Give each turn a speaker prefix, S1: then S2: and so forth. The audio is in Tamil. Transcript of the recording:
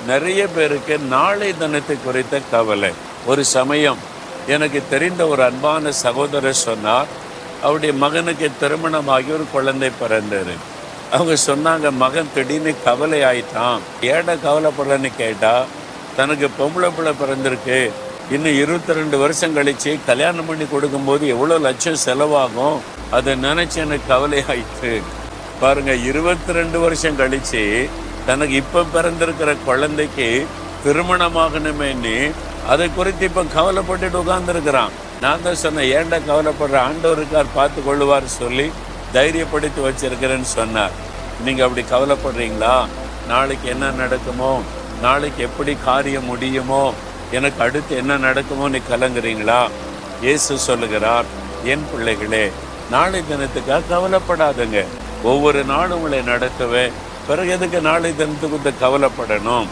S1: நிறைய பேருக்கு நாளை தினத்தை குறித்த கவலை. ஒரு சமயம் எனக்கு தெரிந்த ஒரு அன்பான சகோதரர் சொன்னார், அவருடைய மகனுக்கு திருமணமாகி ஒரு குழந்தை பிறந்தது. அவங்க சொன்னாங்க, மகன் திடீர்னு கவலை ஆயிட்டான். ஏடா கவலைப்படுறேன்னு கேட்டா, தனக்கு பொம்பளை பிள்ளை பிறந்திருக்கு, இன்னும் 22 வருஷம் கழிச்சு கல்யாணம் பண்ணி கொடுக்கும்போது எவ்வளோ லட்சம் செலவாகும், அதை நினைச்சு எனக்கு கவலை ஆயிட்டு. பாருங்க, 22 வருஷம் கழிச்சு தனக்கு இப்ப பிறந்திருக்கிற குழந்தைக்கு திருமணமாகணுமேன்னு அதை குறித்து இப்ப கவலைப்பட்டுட்டு உட்கார்ந்துருக்கிறான். நான் தான் சொன்னேன், ஏன்டா கவலைப்படுற, ஆண்டவர் இருக்கார், பார்த்து கொள்ளுவார் சொல்லி தைரியப்படுத்தி வச்சிருக்கிறேன்னு சொன்னார். நீங்க அப்படி கவலைப்படுறீங்களா? நாளைக்கு என்ன நடக்குமோ, நாளைக்கு எப்படி காரியம் முடியுமோ, எனக்கு அடுத்து என்ன நடக்குமோ நீ கலங்குறீங்களா? இயேசு சொல்லுகிறார், என் பிள்ளைகளே, நாளை தினத்துக்காக கவலைப்படாதுங்க. ஒவ்வொரு நாளும் உங்களை நடத்துவேன். பிறகு எதுக்கு நாளை தினத்துக்கு கவலைப்படணும்?